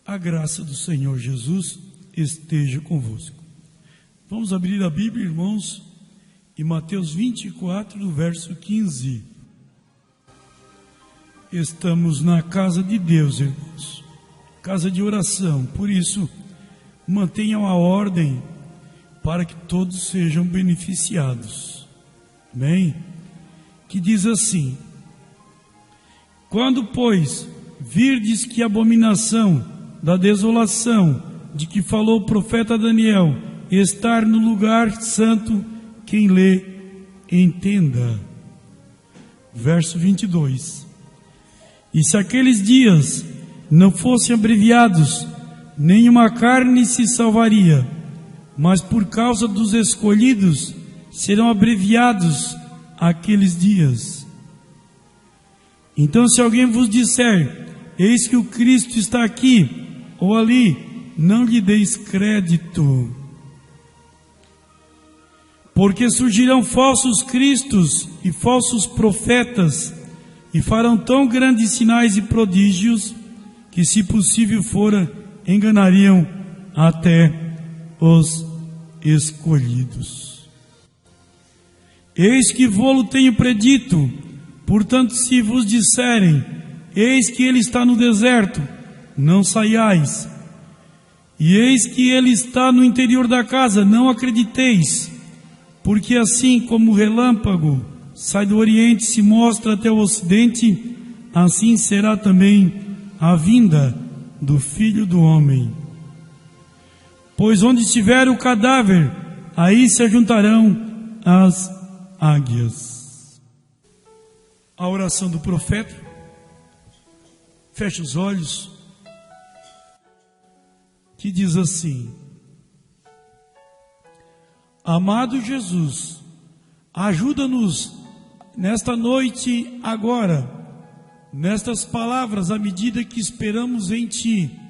A graça do Senhor Jesus esteja convosco. Vamos abrir a Bíblia, irmãos, em Mateus 24, do verso 15. Estamos na casa de Deus, irmãos, casa de oração. Por isso, mantenham a ordem para que todos sejam beneficiados. Amém? Que diz assim: quando, pois, virdes que a abominação da desolação de que falou o profeta Daniel estar no lugar santo, quem lê, entenda. Verso 22. E se aqueles dias não fossem abreviados, nenhuma carne se salvaria, mas por causa dos escolhidos serão abreviados aqueles dias. Então, se alguém vos disser, eis que o Cristo está aqui ou ali, não lhe deis crédito. Porque surgirão falsos cristos e falsos profetas, e farão tão grandes sinais e prodígios, que, se possível fora, enganariam até os escolhidos. Eis que vô-lo tenho predito. Portanto, se vos disserem, eis que ele está no deserto, não saiais. E eis que ele está no interior da casa, não acrediteis. Porque assim como o relâmpago sai do oriente e se mostra até o ocidente, assim será também a vinda do Filho do Homem. Pois onde estiver o cadáver, aí se ajuntarão as águias. A oração do profeta. Feche os olhos. Que diz assim: amado Jesus, ajuda-nos nesta noite agora, nestas palavras, à medida que esperamos em Ti,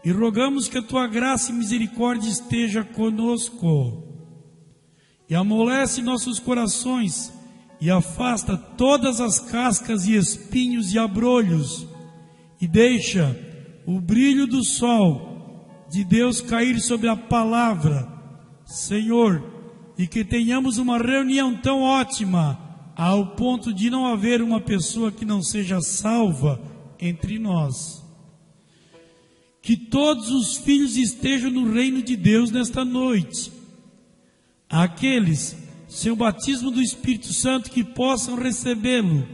e rogamos que a Tua graça e misericórdia esteja conosco, e amolece nossos corações, e afasta todas as cascas e espinhos e abrolhos, e deixa o brilho do sol de Deus cair sobre a palavra, Senhor, e que tenhamos uma reunião tão ótima, ao ponto de não haver uma pessoa que não seja salva entre nós. Que todos os filhos estejam no reino de Deus nesta noite. Aqueles, sem o batismo do Espírito Santo, que possam recebê-lo.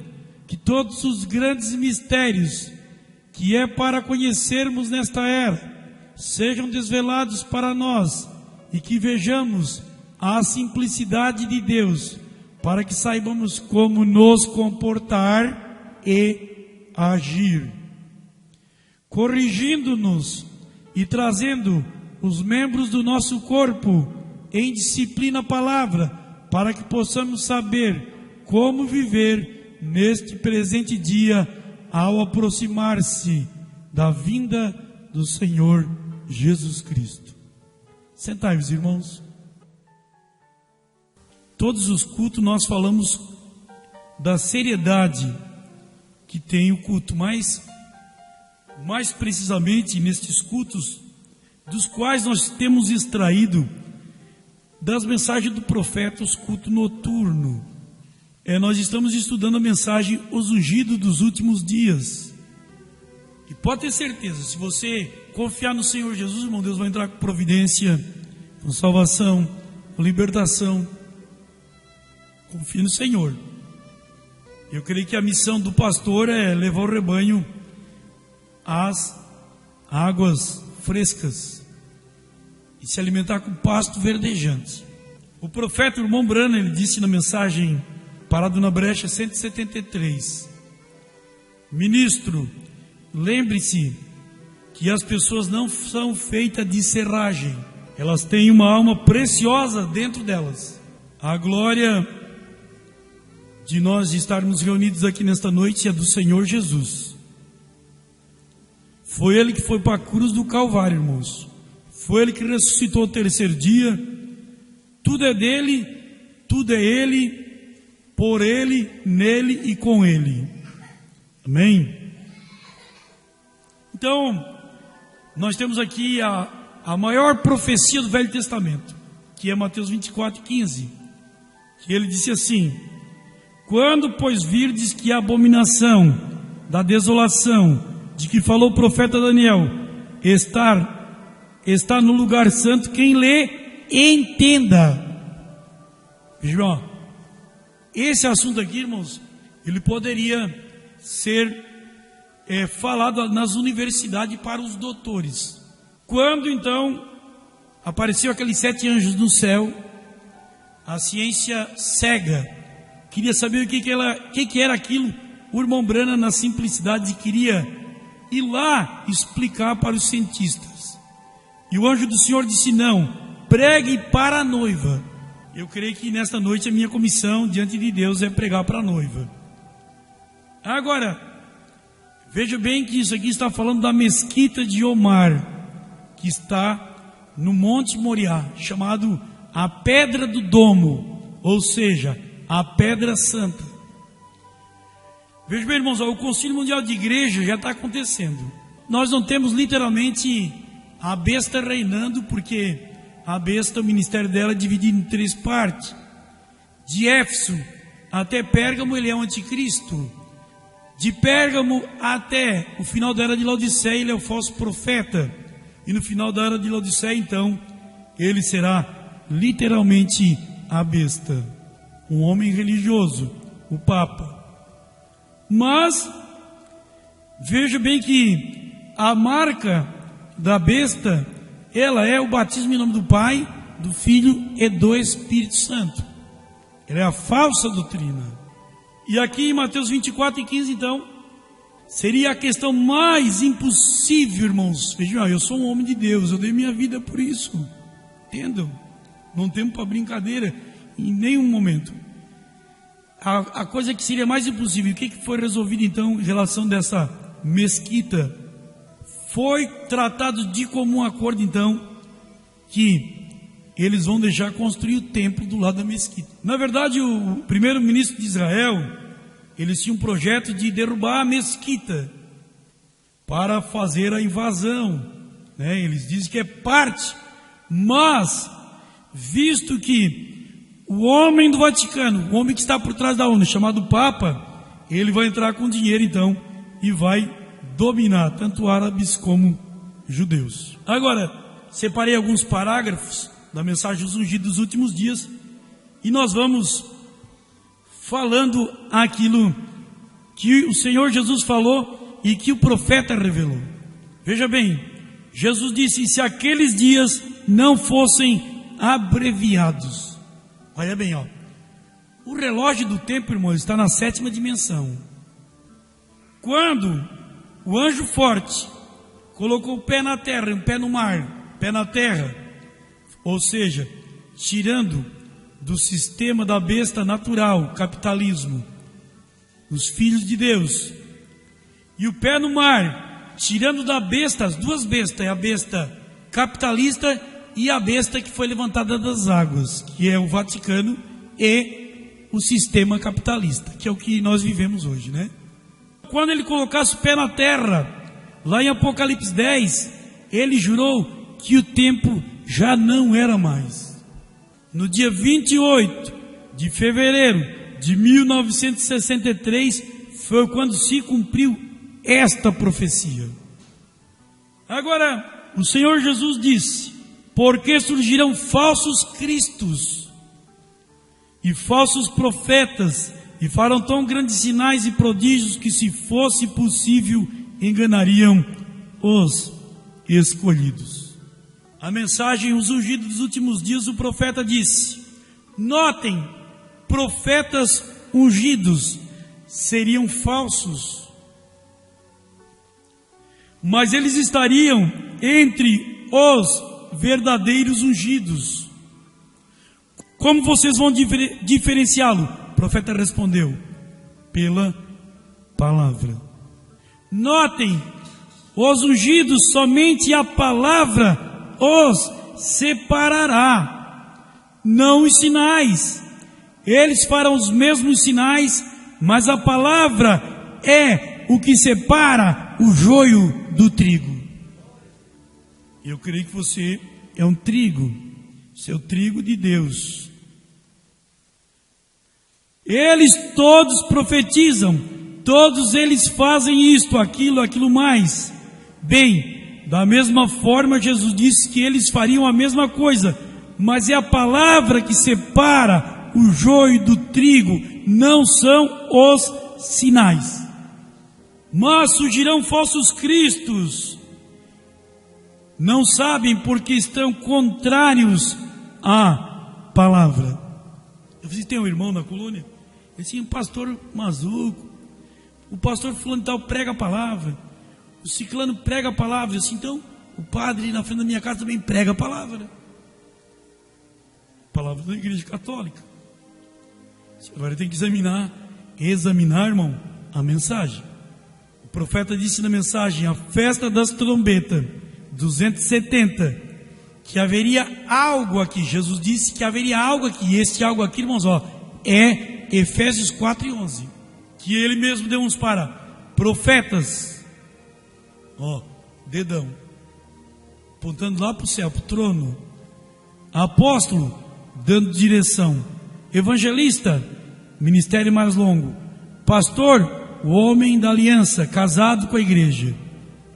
Que todos os grandes mistérios que é para conhecermos nesta era sejam desvelados para nós, e que vejamos a simplicidade de Deus, para que saibamos como nos comportar e agir, corrigindo-nos e trazendo os membros do nosso corpo em disciplina à palavra, para que possamos saber como viver neste presente dia, ao aproximar-se da vinda do Senhor Jesus Cristo. Sentai-vos, irmãos. Todos os cultos nós falamos da seriedade que tem o culto, mas mais precisamente nestes cultos, dos quais nós temos extraído das mensagens do profeta os cultos noturnos. Nós estamos estudando a mensagem Os Ungidos dos Últimos Dias. E pode ter certeza, se você confiar no Senhor Jesus, irmão, Deus vai entrar com providência, com salvação, com libertação. Confie no Senhor. Eu creio que a missão do pastor é levar o rebanho às águas frescas e se alimentar com pasto verdejante. O profeta, o irmão Branham, ele disse na mensagem Parado na Brecha 173: ministro, lembre-se que as pessoas não são feitas de serragem, elas têm uma alma preciosa dentro delas. A glória de nós estarmos reunidos aqui nesta noite é do Senhor Jesus. Foi Ele que foi para a cruz do Calvário, irmãos. Foi Ele que ressuscitou ao terceiro dia. Tudo é dele, tudo é Ele, por Ele, nele e com Ele. Amém? Então, nós temos aqui a maior profecia do Velho Testamento, que é Mateus 24:15, que ele disse assim: quando, pois, virdes que a abominação da desolação, de que falou o profeta Daniel, está no lugar santo, quem lê, entenda. João, esse assunto aqui, irmãos, ele poderia ser falado nas universidades para os doutores. Quando então apareceu aqueles 7 anjos no céu, a ciência cega queria saber o que era aquilo. O irmão Branham, na simplicidade, queria ir lá explicar para os cientistas. E o anjo do Senhor disse: não, pregue para a noiva. Eu creio que nesta noite a minha comissão diante de Deus é pregar para a noiva. Agora, veja bem que isso aqui está falando da mesquita de Omar, que está no Monte Moriá, chamado a Pedra do Domo, ou seja, a Pedra Santa. Veja bem, irmãos, o Concílio Mundial de Igreja já está acontecendo. Nós não temos literalmente a besta reinando, porque a besta, o ministério dela é dividido em 3 partes. De Éfeso até Pérgamo, ele é o anticristo. De Pérgamo até o final da era de Laodiceia, ele é o falso profeta. E no final da era de Laodiceia, então, ele será literalmente a besta, um homem religioso, o Papa. Mas veja bem que a marca da besta, ela é o batismo em nome do Pai, do Filho e do Espírito Santo. Ela é a falsa doutrina. E aqui em Mateus 24:15, então, seria a questão mais impossível, irmãos. Vejam, eu sou um homem de Deus, eu dei minha vida por isso. Entendam? Não temos para brincadeira em nenhum momento. A coisa que seria mais impossível, o que foi resolvido então em relação dessa mesquita? Foi tratado de comum acordo então que eles vão deixar construir o templo do lado da mesquita. Na verdade, o primeiro-ministro de Israel, eles tinham um projeto de derrubar a mesquita para fazer a invasão, né? Eles dizem que é parte, mas visto que o homem do Vaticano, o homem que está por trás da ONU, chamado Papa, ele vai entrar com dinheiro então e vai dominar tanto árabes como judeus. Agora, separei alguns parágrafos da mensagem dos ungidos dos últimos dias e nós vamos falando aquilo que o Senhor Jesus falou e que o profeta revelou. Veja bem, Jesus disse: se aqueles dias não fossem abreviados. Olha bem, o relógio do tempo, irmãos, está na 7ª dimensão. Quando o anjo forte colocou o pé na terra, um pé no mar, pé na terra, ou seja, tirando do sistema da besta natural, capitalismo, os filhos de Deus, e o pé no mar, tirando da besta, as 2 bestas, a besta capitalista e a besta que foi levantada das águas, que é o Vaticano e o sistema capitalista, que é o que nós vivemos hoje, né? Quando ele colocasse o pé na terra, lá em Apocalipse 10, ele jurou que o tempo já não era mais. No dia 28 de fevereiro de 1963, foi quando se cumpriu esta profecia. Agora, o Senhor Jesus disse: porque surgirão falsos cristos e falsos profetas, e farão tão grandes sinais e prodígios que, se fosse possível, enganariam os escolhidos. A mensagem, os ungidos dos últimos dias, o profeta disse: notem, profetas ungidos seriam falsos, mas eles estariam entre os verdadeiros ungidos. Como vocês vão diferenciá-lo? O profeta respondeu: pela palavra. Notem, os ungidos, somente a palavra os separará, não os sinais. Eles farão os mesmos sinais, mas a palavra é o que separa o joio do trigo. Eu creio que você é um trigo, seu trigo de Deus. Eles todos profetizam, todos eles fazem isto, aquilo mais. Bem, da mesma forma Jesus disse que eles fariam a mesma coisa, mas é a palavra que separa o joio do trigo, não são os sinais. Mas surgirão falsos cristos, não sabem porque estão contrários à palavra. Você tem um irmão na colônia? Ele tinha um pastor mazuco, o pastor fulano e tal prega a palavra, o ciclano prega a palavra, assim, então o padre na frente da minha casa também prega a palavra da igreja católica. Agora tem que examinar, irmão, a mensagem. O profeta disse na mensagem, a festa das trombetas, 270, que haveria algo aqui. Jesus disse que haveria algo aqui, e esse algo aqui, irmãos, é Efésios 4:11, que ele mesmo deu uns para profetas, dedão, apontando lá para o céu, para o trono, apóstolo, dando direção, evangelista, ministério mais longo, pastor, o homem da aliança, casado com a igreja,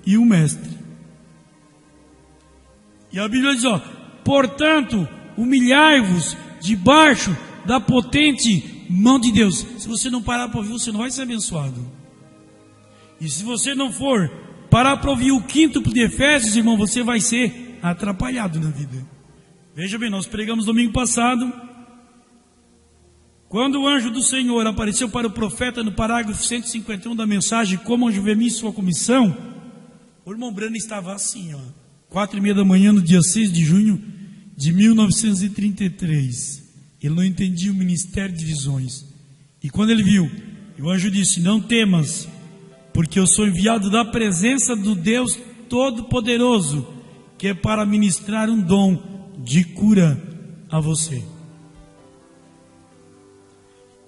e o mestre. E a Bíblia diz, portanto, humilhai-vos debaixo da potente mão de Deus. Se você não parar para ouvir, você não vai ser abençoado. E se você não for parar para ouvir o quíntuplo de Efésios, irmão, você vai ser atrapalhado na vida. Veja bem, nós pregamos domingo passado, quando o anjo do Senhor apareceu para o profeta no parágrafo 151 da mensagem, como anjo vem em sua comissão, o irmão Brano estava assim, 4:30 da manhã, no dia 6 de junho de 1933. Ele não entendia o ministério de visões. E quando ele viu, o anjo disse, não temas, porque eu sou enviado da presença do Deus Todo-Poderoso, que é para ministrar um dom de cura a você.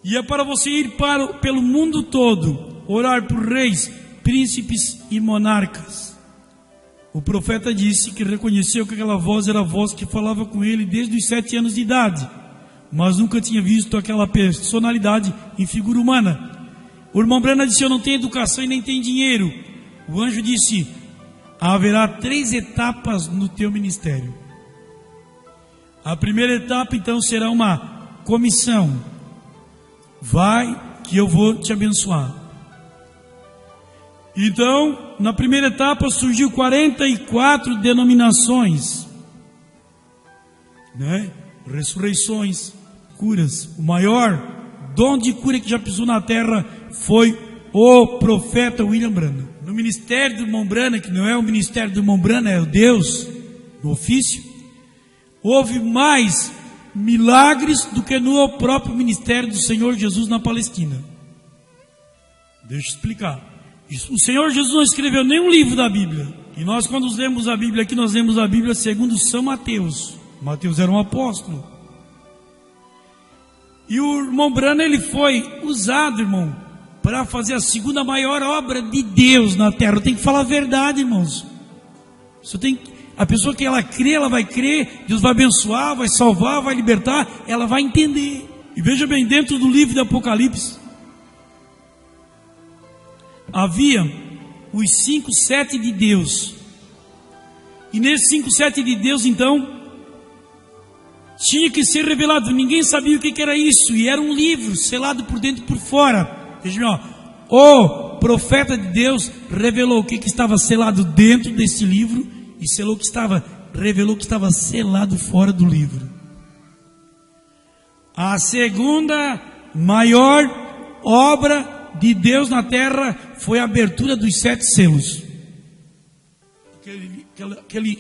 E é para você ir pelo mundo todo, orar por reis, príncipes e monarcas. O profeta disse que reconheceu que aquela voz era a voz que falava com ele desde os 7 anos de idade, mas nunca tinha visto aquela personalidade em figura humana. O irmão Brana disse, eu não tenho educação e nem tenho dinheiro. O anjo disse, haverá 3 etapas no teu ministério. A primeira etapa então será uma comissão. Vai que eu vou te abençoar. Então, na primeira etapa surgiu 44 denominações, ressurreições, curas. O maior dom de cura que já pisou na terra foi o profeta William Branham. No ministério do irmão Branham, que não é o ministério do irmão Branham, é o Deus, no ofício, houve mais milagres do que no próprio ministério do Senhor Jesus na Palestina. Deixa eu explicar. O Senhor Jesus não escreveu nenhum livro da Bíblia. E nós, quando lemos a Bíblia aqui, nós lemos a Bíblia segundo São Mateus. Mateus era um apóstolo. E o irmão Branham, ele foi usado, irmão, para fazer a segunda maior obra de Deus na terra. Tem que falar a verdade, irmãos. A pessoa que ela crê, ela vai crer, Deus vai abençoar, vai salvar, vai libertar, ela vai entender. E veja bem, dentro do livro de Apocalipse, havia os 5/7 de Deus. E nesses 5/7 de Deus, então, tinha que ser revelado. Ninguém sabia o que era isso. E era um livro, selado por dentro e por fora. Veja bem, o profeta de Deus revelou o que estava selado dentro desse livro e revelou que estava selado fora do livro. A segunda maior obra de Deus na terra foi a abertura dos 7 selos.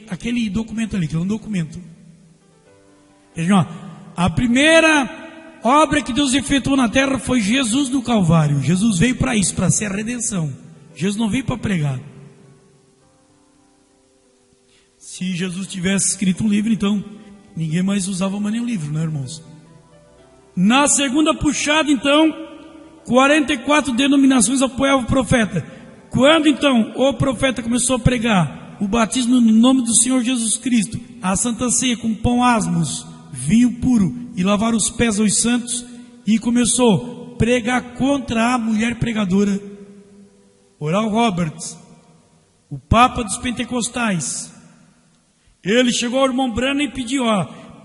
Aquele documento ali, que é um documento. Vejam, a primeira obra que Deus efetuou na terra foi Jesus no Calvário. Jesus veio para isso, para ser a redenção. Jesus não veio para pregar. Se Jesus tivesse escrito um livro, então ninguém mais usava mais nenhum livro, né, irmãos? Na segunda puxada, então, 44 denominações apoiavam o profeta. Quando então o profeta começou a pregar, o batismo no nome do Senhor Jesus Cristo, a Santa Ceia com pão asmos, vinho puro e lavar os pés aos santos, e começou a pregar contra a mulher pregadora, Oral Roberts, o Papa dos Pentecostais. Ele chegou ao irmão Branham e pediu: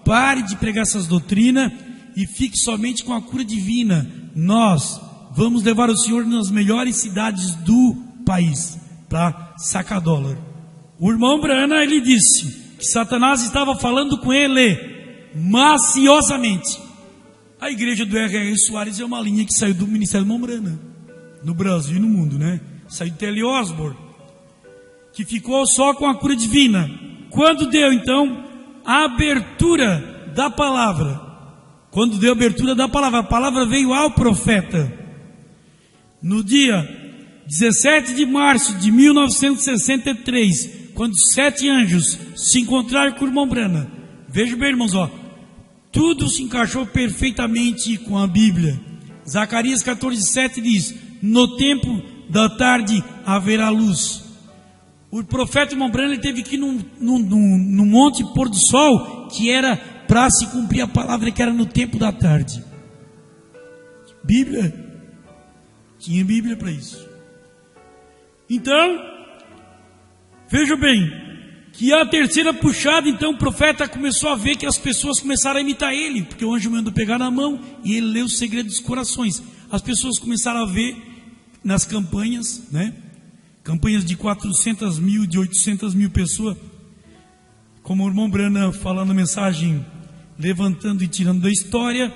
pare de pregar essas doutrinas e fique somente com a cura divina. Nós vamos levar o Senhor nas melhores cidades do país para sacar dólar. O irmão Branham, ele disse que Satanás estava falando com ele maciosamente. A igreja do R.R. Soares é uma linha que saiu do ministério do irmão Branham, no Brasil e no mundo, né? Saiu de T.L. Osborne, que ficou só com a cura divina. Quando deu então a abertura da palavra, a palavra veio ao profeta no dia 17 de março de 1963, quando 7 anjos se encontraram com o irmão Branham. Veja bem, irmãos, tudo se encaixou perfeitamente com a Bíblia. Zacarias 14:7 diz: no tempo da tarde haverá luz. O profeta irmão Branham teve que ir num monte pôr do sol, que era para se cumprir a palavra, que era no tempo da tarde. Bíblia, tinha Bíblia para isso. Então, veja bem, que a terceira puxada, então o profeta começou a ver que as pessoas começaram a imitar ele, porque o anjo mandou pegar na mão e ele leu o segredo dos corações. As pessoas começaram a ver nas campanhas, né? Campanhas de 400 mil, de 800 mil pessoas, como o irmão Branham falando a mensagem, levantando e tirando da história,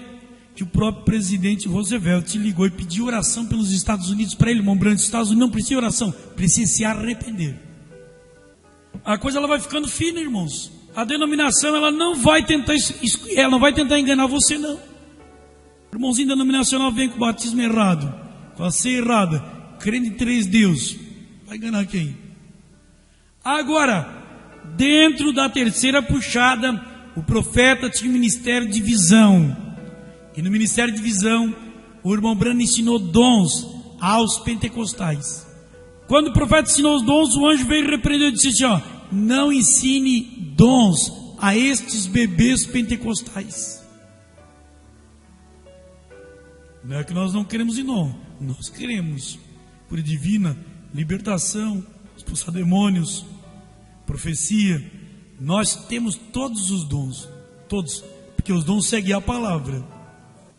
que o próprio presidente Roosevelt ligou e pediu oração pelos Estados Unidos para ele. Irmão Branham, os Estados Unidos não precisa de oração, precisa se arrepender. A coisa ela vai ficando fina, irmãos. A denominação ela não vai tentar enganar você, não. O irmãozinho denominacional vem com o batismo errado, com a ceia errada, crendo em 3 deuses. Vai enganar quem? Agora, dentro da terceira puxada, o profeta tinha um ministério de visão. E no ministério de visão, o irmão Branham ensinou dons aos pentecostais. Quando o profeta ensinou os dons, o anjo veio e repreendeu e disse assim: não ensine dons a estes bebês pentecostais. Não é que nós não queremos ir, não. Nós queremos cura divina, libertação, expulsar demônios, profecia. Nós temos todos os dons, todos, porque os dons seguem a palavra.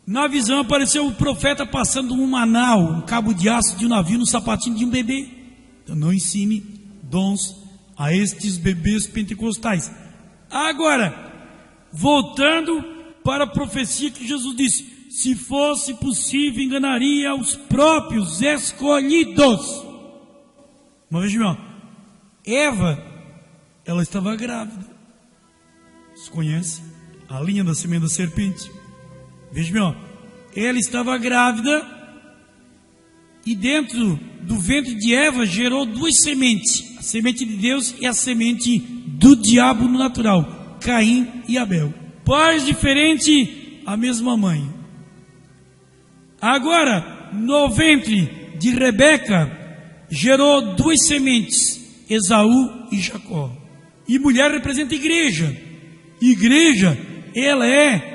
Na visão apareceu o profeta passando um manau, um cabo de aço de um navio no sapatinho de um bebê. Então não ensine dons a estes bebês pentecostais. Agora, voltando para a profecia que Jesus disse: se fosse possível, enganaria os próprios escolhidos. Mas veja bem, Eva, ela estava grávida. Você conhece a linha da semente da serpente? Veja bem, ela estava grávida e dentro do ventre de Eva gerou 2 sementes: a semente de Deus e a semente do diabo no natural, Caim e Abel. Pais diferentes, a mesma mãe. Agora, no ventre de Rebeca, gerou 2 sementes, Esaú e Jacó. E mulher representa a igreja. Igreja, ela é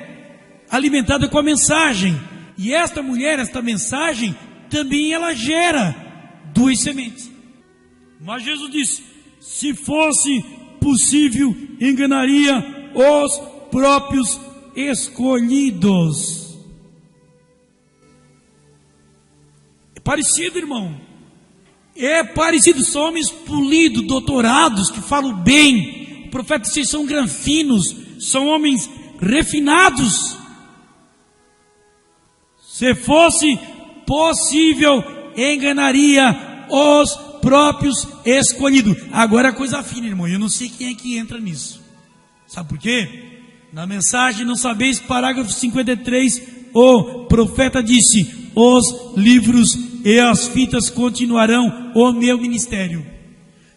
alimentada com a mensagem. E esta mulher, esta mensagem, também ela gera 2 sementes. Mas Jesus disse: se fosse possível, enganaria os próprios escolhidos. É parecido, irmão. É parecido, são homens polidos, doutorados, que falam bem. O profeta, vocês são granfinos, são homens refinados. Se fosse possível, enganaria os próprios escolhidos. Agora a coisa fina, irmão, eu não sei quem é que entra nisso. Sabe por quê? Na mensagem, não sabeis, parágrafo 53, o profeta disse: os livros e as fitas continuarão o meu ministério.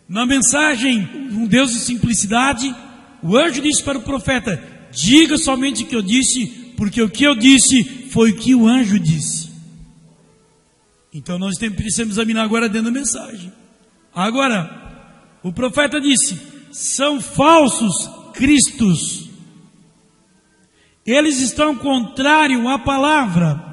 Na mensagem, um Deus de simplicidade, o anjo disse para o profeta: diga somente o que eu disse, porque o que eu disse foi o que o anjo disse. Então nós precisamos examinar agora dentro da mensagem. Agora, o profeta disse: são falsos cristos. Eles estão contrários à palavra.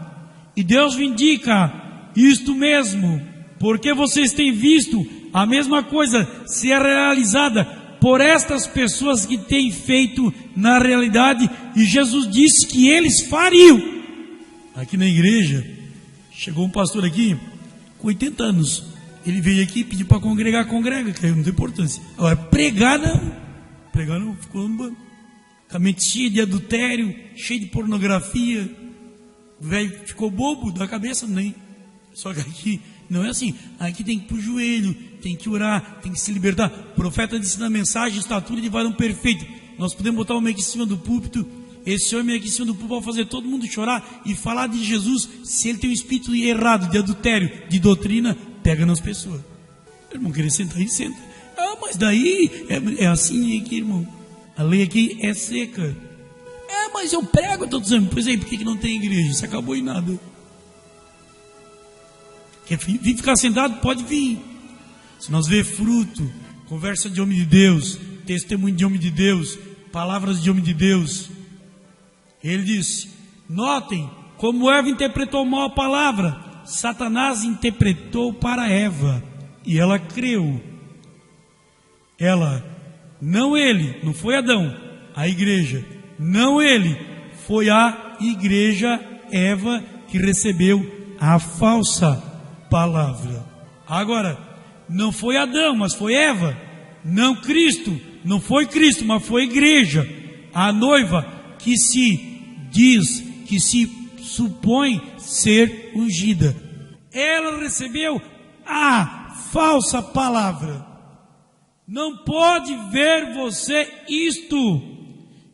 E Deus vindica isto mesmo, porque vocês têm visto a mesma coisa ser realizada por estas pessoas que têm feito na realidade, e Jesus disse que eles fariam. Aqui na igreja, chegou um pastor aqui, com 80 anos, ele veio aqui e pediu para congregar, congrega, que não tem importância. Agora, pregar não, ficou no banco, com a mente cheia de adultério, cheia de pornografia, o velho ficou bobo da cabeça, nem. Só que aqui não é assim. Aqui tem que ir para o joelho, tem que orar, tem que se libertar. O profeta disse na mensagem: estatura de varão perfeito. Nós podemos botar o homem aqui em cima do púlpito. Esse homem aqui em cima do púlpito vai fazer todo mundo chorar e falar de Jesus. Se ele tem um espírito errado, de adultério, de doutrina, pega nas pessoas. Irmão, querer sentar aí, senta. Ah, mas daí é assim aqui, irmão. A lei aqui é seca. Mas eu prego, estou dizendo. Pois aí, por que não tem igreja? Isso acabou em nada. Quer vir ficar sentado? Pode vir. Se nós ver fruto, conversa de homem de Deus, testemunho de homem de Deus, palavras de homem de Deus. Ele disse: notem como Eva interpretou mal a palavra. Satanás interpretou para Eva e ela creu. Ela, não ele, não foi Adão, a igreja. Não ele, foi a igreja, Eva, que recebeu a falsa palavra. Agora, não foi Adão, mas foi Eva. Não Cristo, não foi Cristo, mas foi a igreja, a noiva que se diz, que se supõe ser ungida. Ela recebeu a falsa palavra. Não pode ver você isto.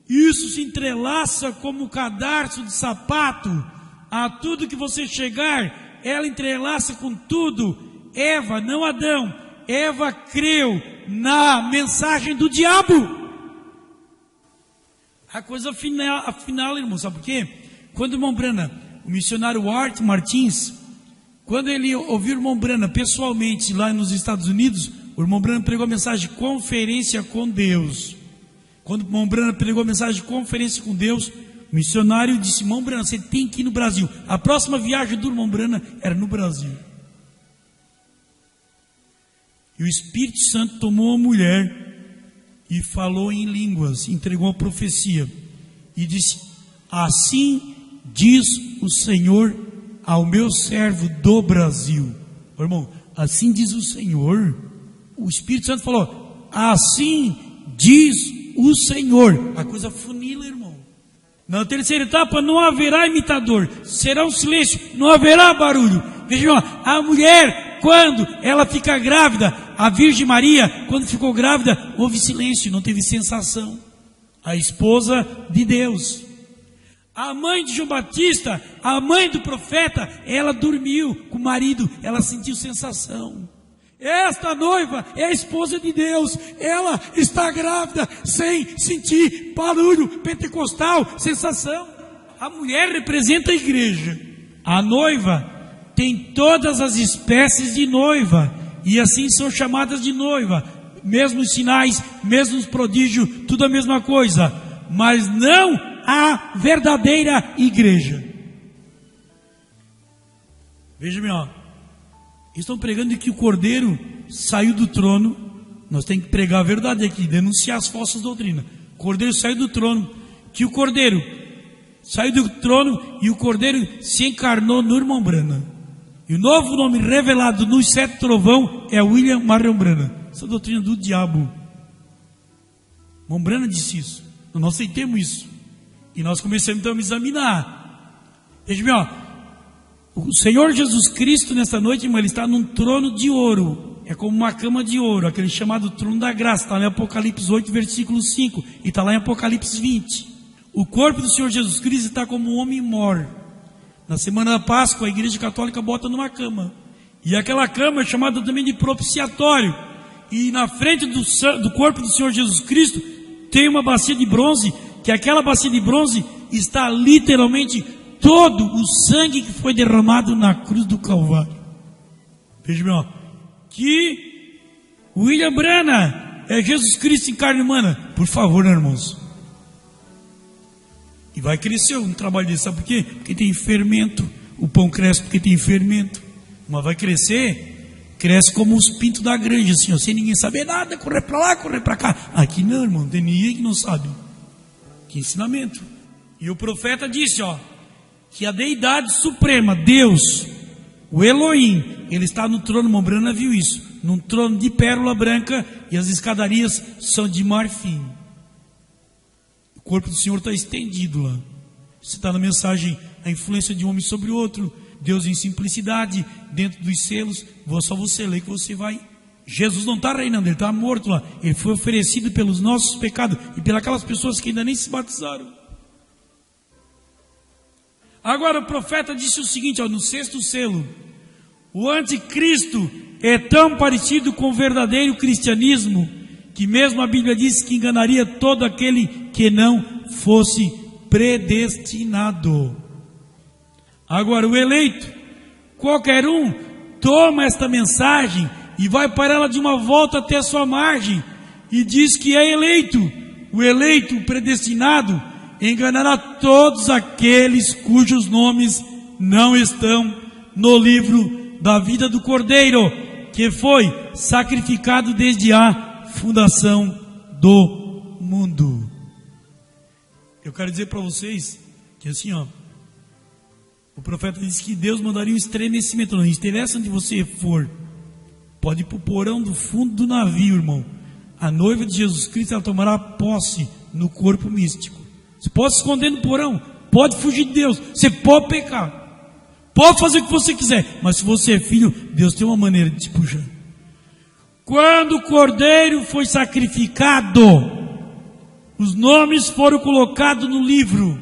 Isso se entrelaça como cadarço de sapato. A tudo que você chegar, ela entrelaça com tudo. Eva, não Adão, Eva creu na mensagem do diabo. A coisa afinal, irmão, sabe por quê? Quando o irmão Brana, o missionário Art Martins, quando ele ouviu o irmão Brana pessoalmente lá nos Estados Unidos, o irmão Brana pregou a mensagem de conferência com Deus. Quando o irmão Brana pregou a mensagem de conferência com Deus, o missionário disse: irmão Brana, você tem que ir no Brasil. A próxima viagem do irmão Brana era no Brasil. E o Espírito Santo tomou a mulher e falou em línguas, entregou a profecia e disse: assim diz o Senhor ao meu servo do Brasil. Ô, irmão, assim diz o Senhor. O Espírito Santo falou: assim diz o Senhor. A coisa funila, irmão. Na terceira etapa não haverá imitador, será um silêncio, não haverá barulho. Vejam, a mulher, quando ela fica grávida, a Virgem Maria, quando ficou grávida, houve silêncio, não teve sensação. A esposa de Deus. A mãe de João Batista, a mãe do profeta, ela dormiu com o marido, ela sentiu sensação. Esta noiva é a esposa de Deus, ela está grávida sem sentir barulho pentecostal, sensação. A mulher representa a igreja. A noiva tem todas as espécies de noiva, e assim são chamadas de noiva. Mesmos sinais, mesmos prodígios, tudo a mesma coisa, mas não a verdadeira igreja. Veja bem, estão pregando que o Cordeiro saiu do trono. Nós temos que pregar a verdade aqui, denunciar as falsas doutrinas. O Cordeiro saiu do trono, que o Cordeiro saiu do trono e o Cordeiro se encarnou no irmão Brana. E o novo nome revelado no Sete Trovão é William Marion Brana. Essa é a doutrina do diabo. Irmão Brana disse isso. Nós não aceitemos isso. E nós começamos então a examinar. Veja bem, o Senhor Jesus Cristo nesta noite, irmão, Ele está num trono de ouro. É como uma cama de ouro, aquele chamado trono da graça. Está lá em Apocalipse 8, versículo 5. E está lá em Apocalipse 20. O corpo do Senhor Jesus Cristo está como um homem mor. Na semana da Páscoa, a Igreja Católica bota numa cama. E aquela cama é chamada também de propiciatório. E na frente do corpo do Senhor Jesus Cristo tem uma bacia de bronze, que aquela bacia de bronze está literalmente todo o sangue que foi derramado na cruz do Calvário. Veja bem, que William Branham é Jesus Cristo em carne humana. Por favor, né, irmãos? E vai crescer um trabalho desse, sabe por quê? Porque tem fermento. O pão cresce porque tem fermento. Mas vai crescer, cresce como os pintos da granja, assim, ó, sem ninguém saber nada, correr para lá, correr para cá. Aqui não, irmão, não tem ninguém que não sabe. Que ensinamento. E o profeta disse, ó, que a deidade suprema, Deus, o Elohim, ele está no trono, irmão Branham viu isso, num trono de pérola branca, e as escadarias são de marfim. O corpo do Senhor está estendido lá. Você está na mensagem, a influência de um homem sobre o outro, Deus em simplicidade, dentro dos selos. Só você ler que você vai. Jesus não está reinando, ele está morto lá. Ele foi oferecido pelos nossos pecados e pelas pessoas que ainda nem se batizaram. Agora o profeta disse o seguinte, ó, no 6º selo: o anticristo é tão parecido com o verdadeiro cristianismo, que mesmo a Bíblia diz que enganaria todo aquele que não fosse predestinado. Agora o eleito, qualquer um, toma esta mensagem e vai para ela de uma volta até a sua margem, e diz que é eleito. O eleito, o predestinado, enganará todos aqueles cujos nomes não estão no livro da vida do Cordeiro, que foi sacrificado desde a fundação do mundo. Eu quero dizer para vocês que assim, ó, o profeta disse que Deus mandaria um estremecimento. Não interessa onde você for, pode ir para o porão do fundo do navio, irmão. A noiva de Jesus Cristo, ela tomará posse no corpo místico. Você pode se esconder no porão, pode fugir de Deus, você pode pecar, pode fazer o que você quiser, mas se você é filho, Deus tem uma maneira de te puxar. Quando o cordeiro foi sacrificado, os nomes foram colocados no livro,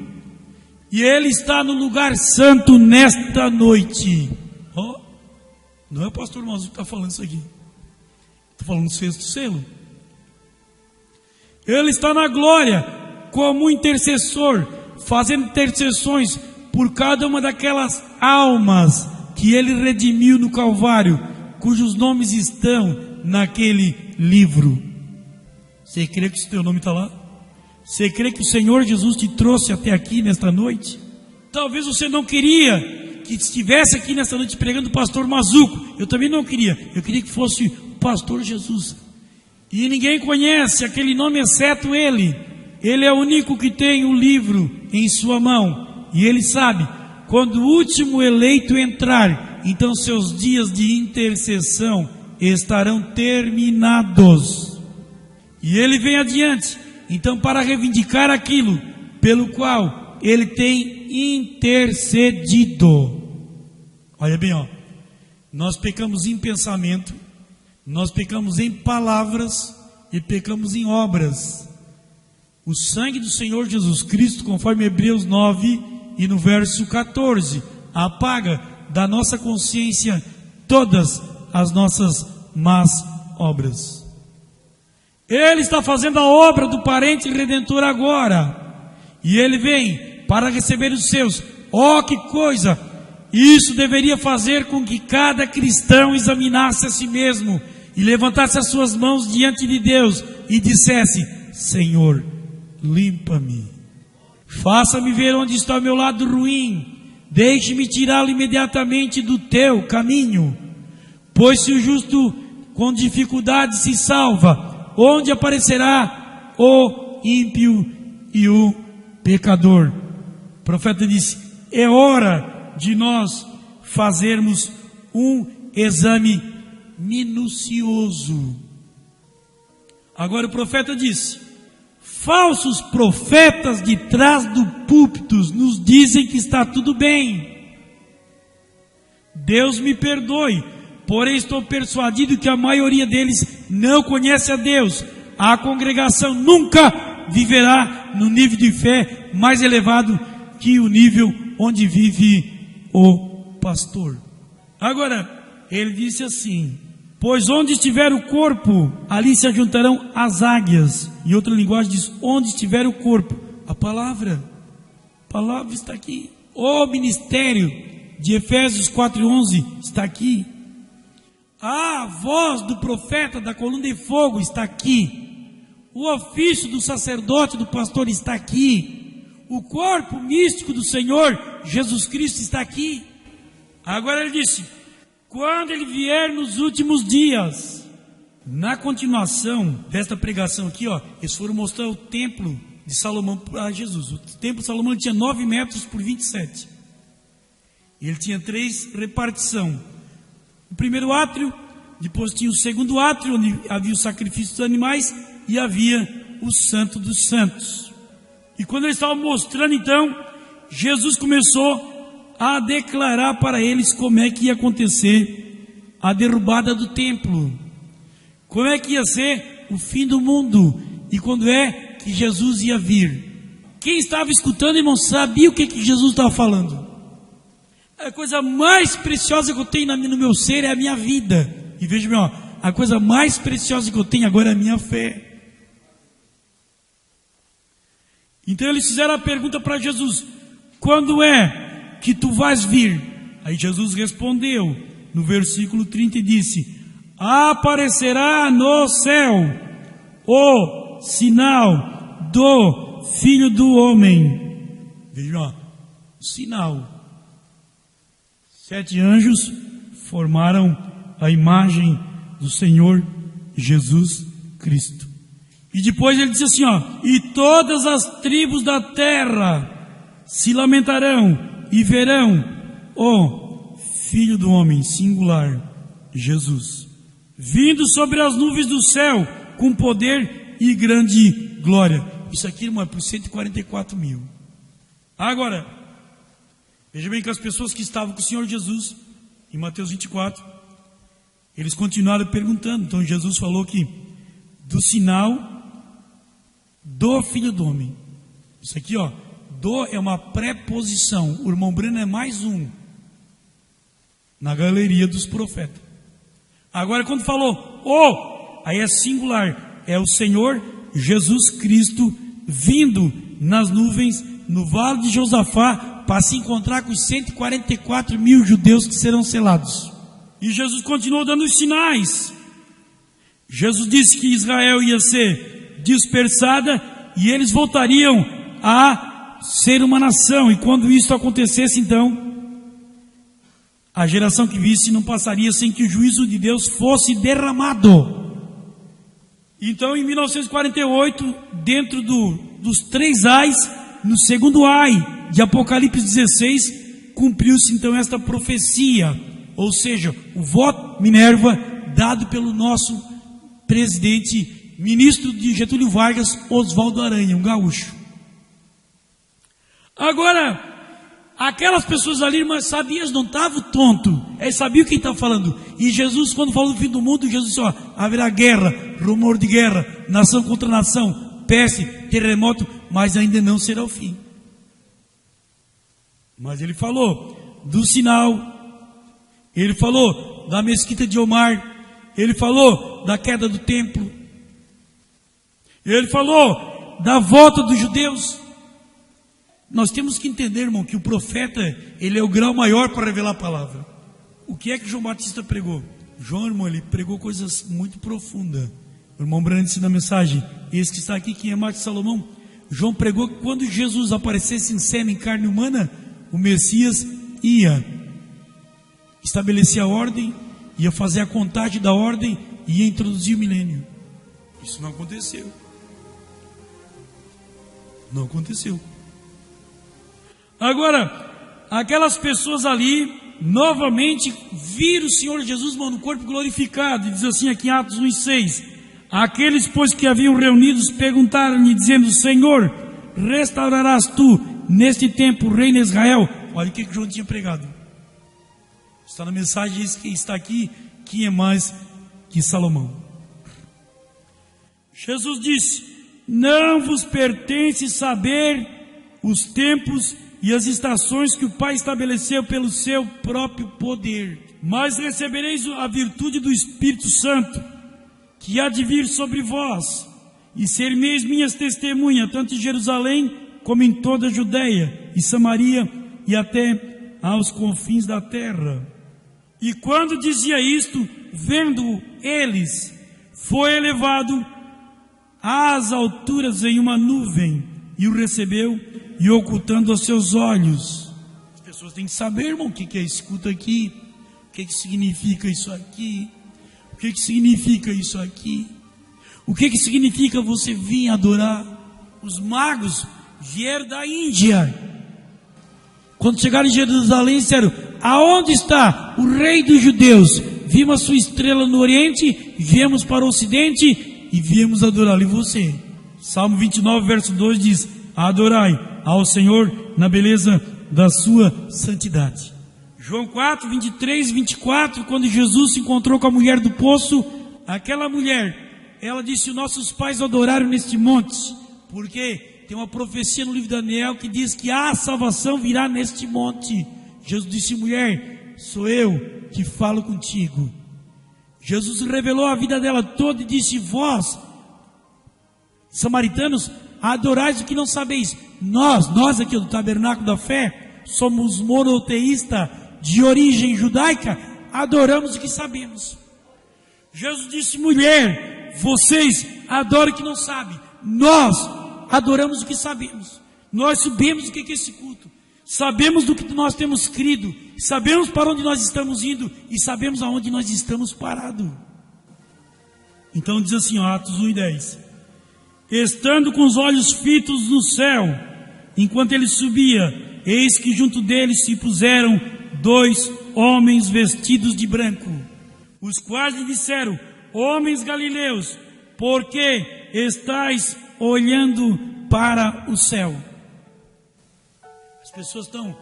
e ele está no lugar santo nesta noite. Oh, não é o pastor Mazu que está falando isso aqui, estou falando do 6º selo. Ele está na glória como intercessor, fazendo intercessões por cada uma daquelas almas que ele redimiu no Calvário, cujos nomes estão naquele livro. Você crê que o teu nome está lá? Você crê que o Senhor Jesus te trouxe até aqui nesta noite? Talvez você não queria que estivesse aqui nesta noite pregando o pastor Mazuco. Eu também não queria. Eu queria que fosse o pastor Jesus. E ninguém conhece aquele nome exceto ele. Ele é o único que tem o livro em sua mão. E ele sabe, quando o último eleito entrar, então seus dias de intercessão estarão terminados. E ele vem adiante, então, para reivindicar aquilo pelo qual ele tem intercedido. Olha bem, ó, nós pecamos em pensamento, nós pecamos em palavras e pecamos em obras. O sangue do Senhor Jesus Cristo, conforme Hebreus 9 e no verso 14, apaga da nossa consciência todas as nossas más obras. Ele está fazendo a obra do parente redentor agora, e ele vem para receber os seus. Oh, que coisa! Isso deveria fazer com que cada cristão examinasse a si mesmo e levantasse as suas mãos diante de Deus e dissesse: Senhor, limpa-me, faça-me ver onde está o meu lado ruim, deixe-me tirá-lo imediatamente do teu caminho. Pois se o justo com dificuldade se salva, onde aparecerá o ímpio e o pecador? O profeta disse: é hora de nós fazermos um exame minucioso. Agora o profeta disse: falsos profetas de trás do púlpito nos dizem que está tudo bem. Deus me perdoe, porém estou persuadido que a maioria deles não conhece a Deus. A congregação nunca viverá no nível de fé mais elevado que o nível onde vive o pastor. Agora, ele disse assim: pois onde estiver o corpo, ali se ajuntarão as águias. Em outra linguagem diz: onde estiver o corpo. A palavra está aqui. O ministério de Efésios 4:11 está aqui. A voz do profeta da coluna de fogo está aqui. O ofício do sacerdote, do pastor está aqui. O corpo místico do Senhor Jesus Cristo está aqui. Agora ele disse: quando ele vier nos últimos dias. Na continuação desta pregação aqui, eles foram mostrar o templo de Salomão para Jesus. O templo de Salomão tinha 9 metros por 27. E ele tinha 3 repartições. O primeiro átrio, depois tinha o segundo átrio, onde havia o sacrifício dos animais, e havia o Santo dos Santos. E quando eles estavam mostrando, então, Jesus começou a declarar para eles como é que ia acontecer a derrubada do templo. Como é que ia ser o fim do mundo? E quando é que Jesus ia vir? Quem estava escutando, irmão, sabia o que Jesus estava falando. A coisa mais preciosa que eu tenho no meu ser é a minha vida. E veja bem, a coisa mais preciosa que eu tenho agora é a minha fé. Então eles fizeram a pergunta para Jesus: quando é que tu vais vir? Aí Jesus respondeu no versículo 30 e disse: aparecerá no céu o sinal do Filho do Homem. Vejam, o sinal. 7 anjos formaram a imagem do Senhor Jesus Cristo. E depois ele disse assim, e todas as tribos da terra se lamentarão e verão o Filho do Homem, singular, Jesus, vindo sobre as nuvens do céu, com poder e grande glória. Isso aqui, irmão, é por 144 mil. Agora, veja bem que as pessoas que estavam com o Senhor Jesus, em Mateus 24, eles continuaram perguntando. Então Jesus falou que do sinal do Filho do Homem. Isso aqui, do é uma preposição. O irmão Breno é mais um na galeria dos profetas. Agora quando falou aí é singular, é o Senhor Jesus Cristo vindo nas nuvens no vale de Josafá para se encontrar com os 144 mil judeus que serão selados. E Jesus continuou dando os sinais. Jesus disse que Israel ia ser dispersada e eles voltariam a ser uma nação, e quando isso acontecesse, então a geração que visse não passaria sem que o juízo de Deus fosse derramado. Então, em 1948, dentro dos 3 ais, no segundo ai de Apocalipse 16, cumpriu-se então esta profecia, ou seja, o voto Minerva dado pelo nosso presidente, ministro de Getúlio Vargas, Oswaldo Aranha, um gaúcho. Agora, aquelas pessoas ali, mas sabiam, não estavam tontos, eles sabiam quem estava falando. E Jesus, quando falou do fim do mundo, Jesus disse, haverá guerra, rumor de guerra, nação contra nação, peste, terremoto, mas ainda não será o fim. Mas ele falou do sinal, ele falou da mesquita de Omar, ele falou da queda do templo, ele falou da volta dos judeus. Nós temos que entender, irmão, que o profeta, ele é o grau maior para revelar a palavra. O que é que João Batista pregou? João, irmão, ele pregou coisas muito profundas. O irmão Brando disse na mensagem, esse que está aqui, quem é mais de Salomão, João pregou que quando Jesus aparecesse em cena, em carne humana, o Messias ia estabelecer a ordem, ia fazer a contagem da ordem e ia introduzir o milênio. Isso não aconteceu. Não aconteceu. Agora, aquelas pessoas ali, novamente, viram o Senhor Jesus, no corpo glorificado, e diz assim aqui em Atos 1:6, aqueles, pois, que haviam reunidos, perguntaram-lhe, dizendo, Senhor, restaurarás tu, neste tempo, o reino de Israel? Olha o que João tinha pregado. Está na mensagem, diz que está aqui, quem é mais que Salomão. Jesus disse, não vos pertence saber os tempos e as estações que o Pai estabeleceu pelo seu próprio poder, mas recebereis a virtude do Espírito Santo, que há de vir sobre vós, e sereis minhas testemunhas, tanto em Jerusalém, como em toda a Judeia e Samaria, e até aos confins da terra. E quando dizia isto, vendo eles, foi elevado às alturas em uma nuvem, e o recebeu, e ocultando os seus olhos. As pessoas têm que saber, irmão, o que é escuta aqui, o que significa isso aqui, o que significa isso aqui, o que significa você vir adorar. Os magos vieram da Índia. Quando chegaram em Jerusalém, disseram: aonde está o rei dos judeus? Vimos a sua estrela no oriente, viemos para o ocidente e viemos adorá-lo. E você? Salmo 29, verso 2 diz: adorai ao Senhor na beleza da sua santidade. João 4, 23 e 24, quando Jesus se encontrou com a mulher do poço, aquela mulher, ela disse: nossos pais adoraram neste monte, porque tem uma profecia no livro de Daniel que diz que a salvação virá neste monte. Jesus disse: mulher, sou eu que falo contigo. Jesus revelou a vida dela toda e disse: vós, samaritanos, adorais o que não sabeis. Nós aqui do Tabernáculo da Fé, somos monoteístas de origem judaica, adoramos o que sabemos. Jesus disse: mulher, vocês adoram o que não sabem. Nós adoramos o que sabemos. Nós sabemos o que é esse culto. Sabemos do que nós temos crido. Sabemos para onde nós estamos indo. E sabemos aonde nós estamos parados. Então diz assim, Atos 1 e 10. Estando com os olhos fitos no céu, enquanto ele subia, eis que junto dele se puseram 2 homens vestidos de branco, os quais lhe disseram: homens galileus, por que estáis olhando para o céu? As pessoas estão...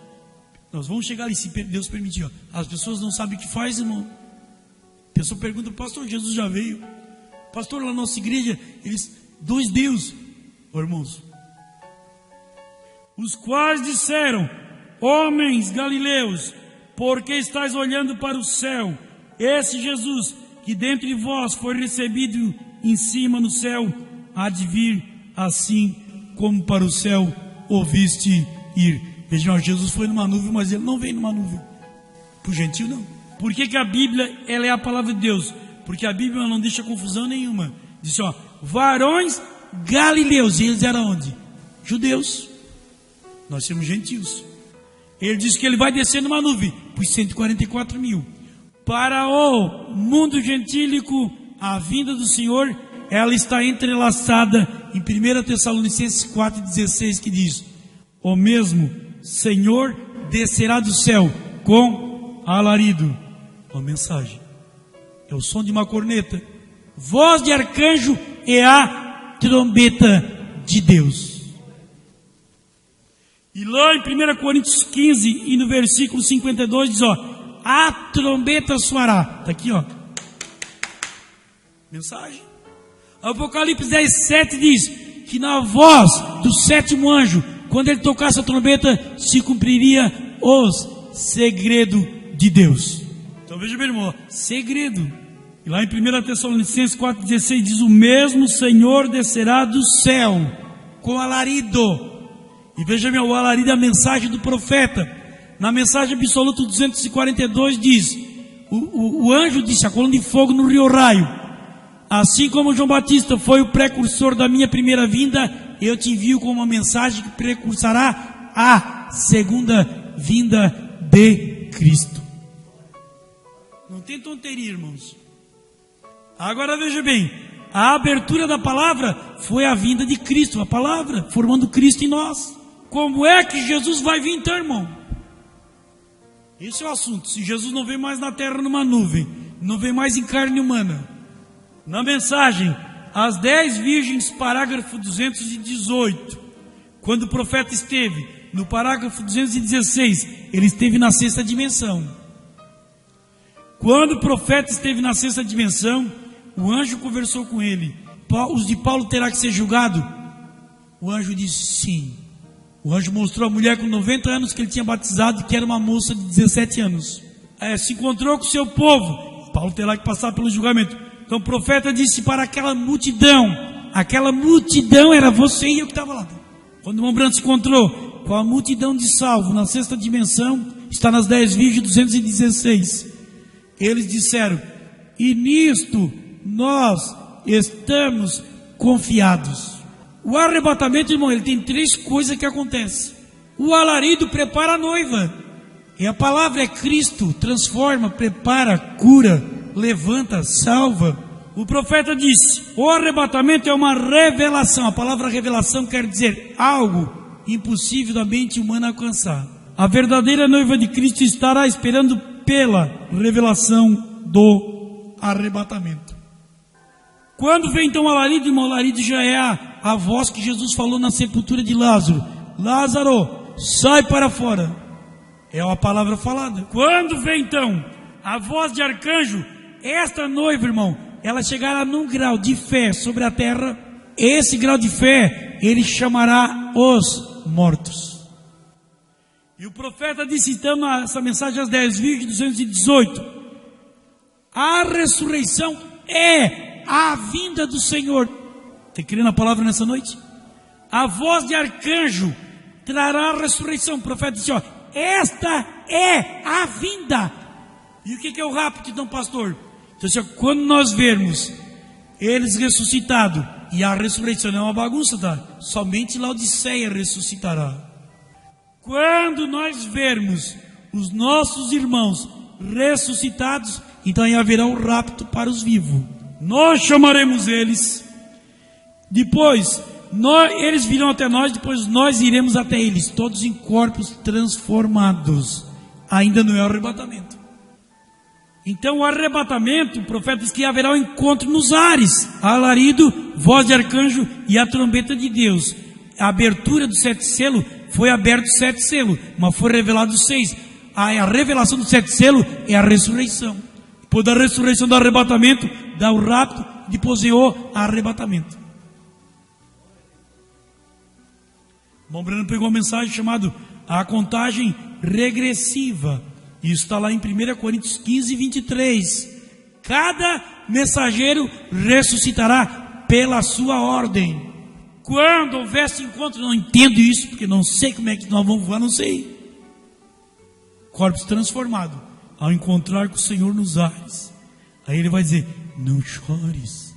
Nós vamos chegar ali, se Deus permitir. As pessoas não sabem o que faz, irmão. A pessoa pergunta: pastor, Jesus já veio? Pastor, lá na nossa igreja, eles... 2 deuses, irmãos. Os quais disseram: homens galileus, por que estáis olhando para o céu? Esse Jesus, que dentre vós foi recebido em cima no céu, há de vir assim como para o céu ouviste ir. Vejam, Jesus foi numa nuvem, mas ele não veio numa nuvem. Para o gentil, não. Por que a Bíblia, ela é a palavra de Deus? Porque a Bíblia não deixa confusão nenhuma. Diz: ó, varões galileus. E eles eram onde? Judeus. Nós somos gentios. Ele diz que ele vai descer numa nuvem por 144 mil. Para o mundo gentílico, a vinda do Senhor, ela está entrelaçada em 1 Tessalonicenses 4,16, que diz: o mesmo Senhor descerá do céu com alarido. Uma mensagem. É o som de uma corneta, voz de arcanjo e a trombeta de Deus. E lá em 1 Coríntios 15 e no versículo 52 diz: ó, a trombeta soará. Está aqui, ó. Mensagem. Apocalipse 10:7 diz que na voz do 7º anjo, quando ele tocasse a trombeta, se cumpriria os segredos de Deus. Então veja bem, irmão, segredo. E lá em 1 Tessalonicenses 4,16 diz: o mesmo Senhor descerá do céu com alarido. E veja bem, o alarido é a mensagem do profeta. Na mensagem absoluta 242 diz: o anjo disse, a coluna de fogo no rio Raio: assim como João Batista foi o precursor da minha primeira vinda, eu te envio com uma mensagem que precursará a segunda vinda de Cristo. Não tem tonteria, irmãos. Agora veja bem, a abertura da palavra foi a vinda de Cristo, a palavra, formando Cristo em nós. Como é que Jesus vai vir então, irmão? Esse é o assunto. Se Jesus não vem mais na terra numa nuvem, não vem mais em carne humana. Na mensagem, as 10 virgens, parágrafo 218, quando o profeta esteve, no parágrafo 216, ele esteve na 6ª dimensão. Quando o profeta esteve na 6ª dimensão, o anjo conversou com ele: os de Paulo terá que ser julgado? O anjo disse sim. O anjo mostrou a mulher com 90 anos que ele tinha batizado, que era uma moça de 17 anos. Se encontrou com o seu povo, Paulo terá que passar pelo julgamento. Então o profeta disse para aquela multidão era você e eu que estava lá. Quando o irmão Branco se encontrou com a multidão de salvos na 6ª dimensão, está nas 10 virgens 216. Eles disseram: e nisto nós estamos confiados. O arrebatamento, irmão, ele tem 3 coisas que acontecem. O alarido prepara a noiva, e a palavra é Cristo, transforma, prepara, cura, levanta, salva. O profeta disse: o arrebatamento é uma revelação. A palavra revelação quer dizer algo impossível da mente humana alcançar. A verdadeira noiva de Cristo estará esperando pela revelação do arrebatamento. Quando vem então o alarido, irmão, o alarido já é a voz que Jesus falou na sepultura de Lázaro: Lázaro, sai para fora. É a palavra falada. Quando vem então a voz de arcanjo, esta noiva, irmão, ela chegará num grau de fé sobre a terra. Esse grau de fé, ele chamará os mortos. E o profeta disse então nessa mensagem às 10:218: a ressurreição é a vinda do Senhor. Você crê na palavra nessa noite? A voz de arcanjo trará a ressurreição. O profeta disse: ó, esta é a vinda. E o que é o rapto, então, pastor? Então, assim, quando nós vermos eles ressuscitados, e a ressurreição não é uma bagunça, tá? Somente Laodiceia ressuscitará. Quando nós vermos os nossos irmãos ressuscitados, então aí haverá um rapto para os vivos. Nós chamaremos eles, depois eles virão até nós, depois nós iremos até eles, todos em corpos transformados. Ainda não é o arrebatamento. Então o arrebatamento, o profeta diz que haverá um encontro nos ares, alarido, voz de arcanjo e a trombeta de Deus. A abertura do 7 selo, foi aberto 7 selo, mas foi revelado 6. A revelação do 7 selo é a ressurreição. Depois da ressurreição do arrebatamento, dá o rapto, depois é o arrebatamento. O irmão Breno pegou uma mensagem chamada a contagem regressiva. Isso está lá em 1 Coríntios 15:23. Cada mensageiro ressuscitará pela sua ordem. Quando houver esse encontro, não entendo isso, porque não sei como é que nós vamos voar, não sei. Corpos transformados, ao encontrar com o Senhor nos ares. Aí ele vai dizer: não chores,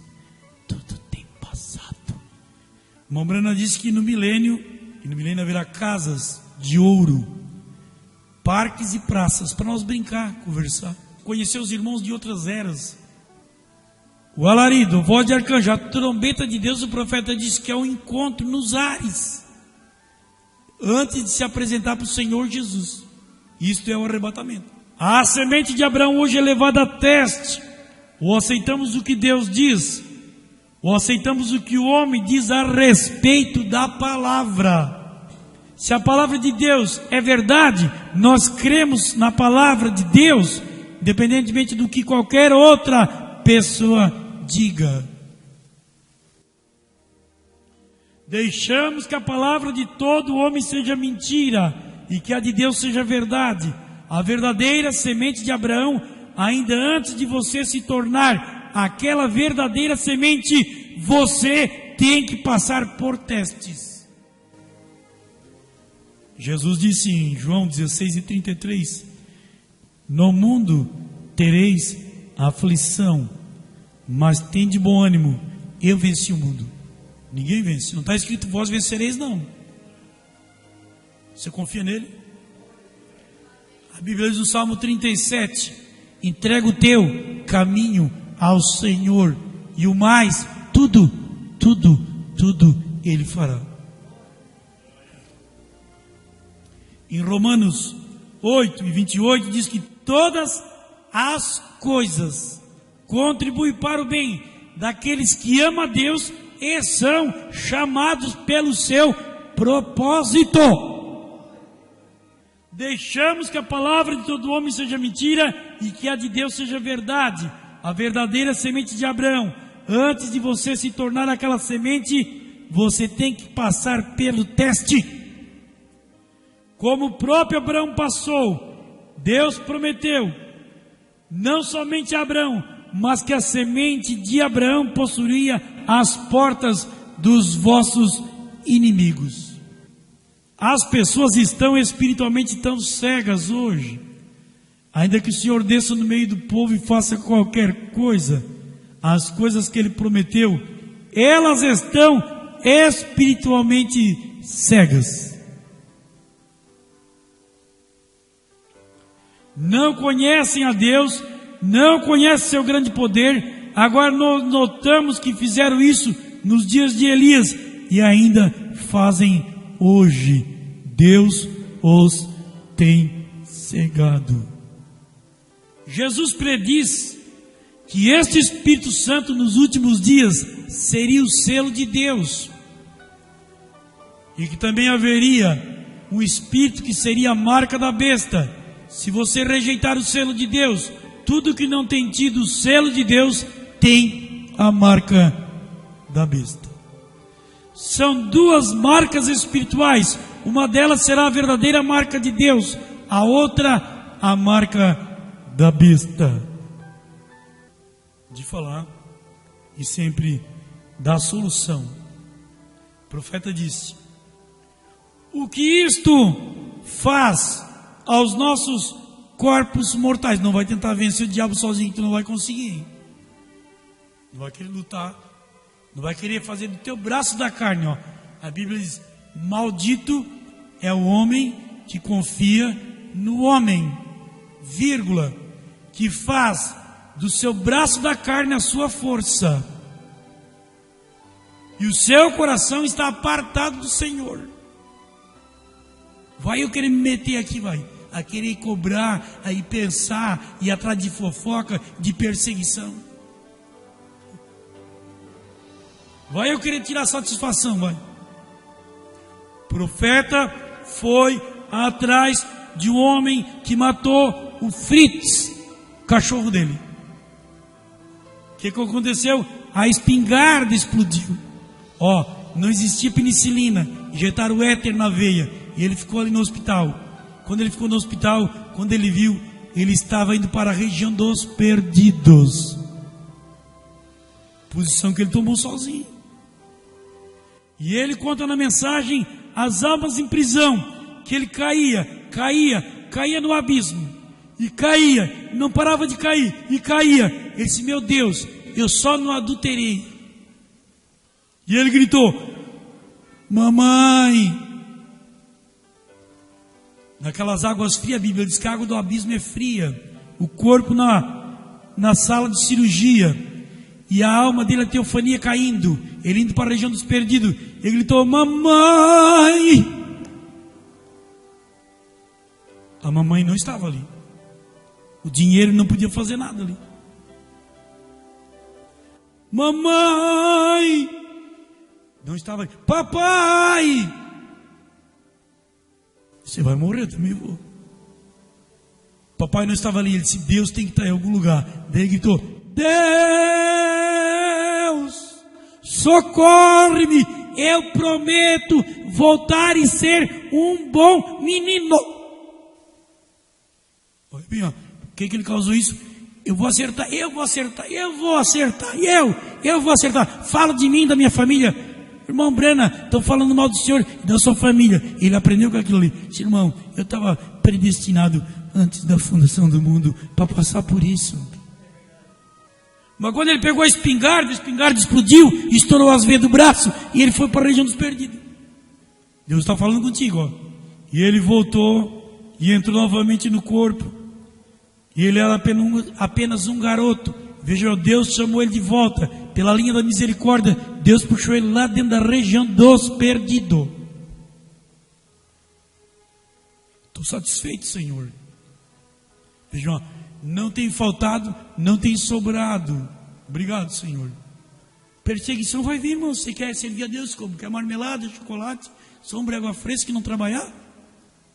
tudo tem passado. O irmão Brana disse que no milênio haverá casas de ouro, parques e praças para nós brincar, conversar, conhecer os irmãos de outras eras. O alarido, a voz de arcanjo, a trombeta de Deus, o profeta diz que é um encontro nos ares, antes de se apresentar para o Senhor Jesus. Isto é o arrebatamento. A semente de Abraão hoje é levada a teste. Ou aceitamos o que Deus diz, ou aceitamos o que o homem diz a respeito da palavra. Se a palavra de Deus é verdade, nós cremos na palavra de Deus, independentemente do que qualquer outra pessoa diga. Deixamos que a palavra de todo homem seja mentira e que a de Deus seja verdade. A verdadeira semente de Abraão, ainda antes de você se tornar aquela verdadeira semente, você tem que passar por testes. Jesus disse em João 16:33: no mundo tereis aflição, mas tende bom ânimo, eu venci o mundo. Ninguém vence, não está escrito vós vencereis, não. Você confia nele? A Bíblia diz no Salmo 37: entrega o teu caminho ao Senhor, e o mais, tudo Ele fará. Em Romanos 8:28 diz que todas as coisas contribuem para o bem daqueles que amam a Deus e são chamados pelo seu propósito. Deixamos que a palavra de todo homem seja mentira e que a de Deus seja verdade. A verdadeira semente de Abraão, antes de você se tornar aquela semente, você tem que passar pelo teste. Como o próprio Abraão passou, Deus prometeu, não somente a Abraão, mas que a semente de Abraão possuiria as portas dos vossos inimigos. As pessoas estão espiritualmente tão cegas hoje. Ainda que o Senhor desça no meio do povo e faça qualquer coisa, as coisas que Ele prometeu, elas estão espiritualmente cegas. Não conhecem a Deus, não conhecem seu grande poder. Agora nós notamos que fizeram isso nos dias de Elias e ainda fazem hoje. Deus os tem cegado. Jesus prediz que este Espírito Santo nos últimos dias seria o selo de Deus, e que também haveria um Espírito que seria a marca da besta. Se você rejeitar o selo de Deus, tudo que não tem tido o selo de Deus tem a marca da besta. São duas marcas espirituais. Uma delas será a verdadeira marca de Deus, a outra a marca da besta. De falar e sempre dar solução. O profeta disse: o que isto faz aos nossos corpos mortais? Não vai tentar vencer o diabo sozinho, que tu não vai conseguir, hein? Não vai querer lutar, não vai querer fazer do teu braço da carne, ó. A Bíblia diz: maldito é o homem que confia no homem, vírgula, que faz do seu braço da carne a sua força, e o seu coração está apartado do Senhor. Vai eu querer me meter aqui, vai, a querer cobrar, a ir pensar, e atrás de fofoca, de perseguição. Vai eu querer tirar satisfação, vai. O profeta foi atrás de um homem que matou o Fritz, o cachorro dele. O que aconteceu? A espingarda explodiu. Ó, não existia penicilina, injetaram éter na veia, e ele ficou ali no hospital. Quando ele ficou no hospital, quando ele viu, ele estava indo para a região dos perdidos, posição que ele tomou sozinho. E ele conta na mensagem as almas em prisão, que ele caía no abismo, e caía, não parava de cair, e caía. Ele disse: meu Deus, eu só não adulterei. E ele gritou: mamãe. Naquelas águas frias, a Bíblia diz que a água do abismo é fria. O corpo na sala de cirurgia, e a alma dele, a teofania, caindo. Ele indo para a região dos perdidos. Ele gritou: mamãe. A mamãe não estava ali. O dinheiro não podia fazer nada ali. Mamãe não estava ali. Papai, você vai morrer, eu também vou. Papai não estava ali. Ele disse: Deus tem que estar em algum lugar. Daí ele gritou: Deus, socorre-me, eu prometo voltar e ser um bom menino. Olha bem, ó. O que ele causou isso? Eu vou acertar. Fala de mim, da minha família. Irmão Brena, estão falando mal do senhor e da sua família. Ele aprendeu com aquilo ali. Disse: irmão, eu estava predestinado antes da fundação do mundo para passar por isso. Mas quando ele pegou a espingarda explodiu, estourou as veias do braço, e ele foi para a região dos perdidos. Deus está falando contigo, ó. E ele voltou e entrou novamente no corpo. E ele era apenas um garoto. Veja, Deus chamou ele de volta. Pela linha da misericórdia, Deus puxou ele lá dentro da região dos perdidos. Estou satisfeito, Senhor. Vejam, não tem faltado, não tem sobrado. Obrigado, Senhor. Perseguição vai vir, irmão. Você quer servir a Deus como? Quer marmelada, chocolate, sombra e água fresca e não trabalhar?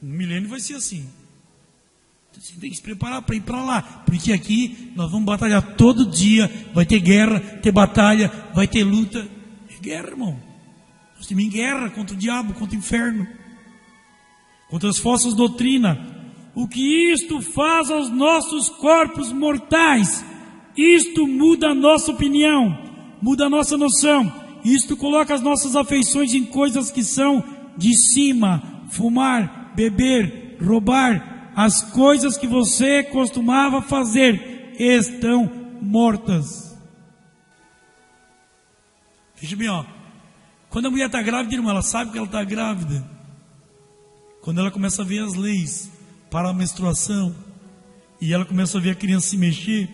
Um milênio vai ser assim. Você tem que se preparar para ir para lá, porque aqui nós vamos batalhar todo dia. Vai ter guerra, ter batalha, vai ter luta. É guerra, irmão. Nós temos em guerra contra o diabo, contra o inferno, contra as falsas doutrinas. O que isto faz aos nossos corpos mortais? Isto muda a nossa opinião, muda a nossa noção. Isto coloca as nossas afeições em coisas que são de cima: fumar, beber, roubar, as coisas que você costumava fazer estão mortas. Veja bem, quando a mulher está grávida, irmão, ela sabe que ela está grávida quando ela começa a ver as leis para a menstruação, e ela começa a ver a criança se mexer,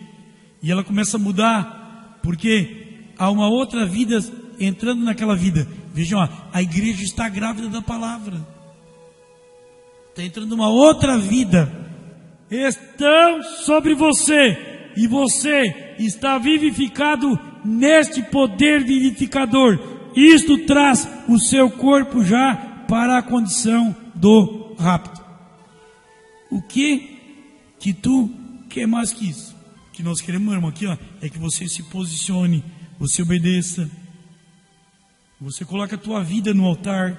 e ela começa a mudar, porque há uma outra vida entrando naquela vida. Vejam, a igreja está grávida da palavra, está entrando uma outra vida, estão sobre você, e você está vivificado neste poder vivificador. Isto traz o seu corpo já para a condição do rapto. O que tu quer mais que isso? O que nós queremos, irmão, aqui, é que você se posicione, você obedeça, você coloca a tua vida no altar,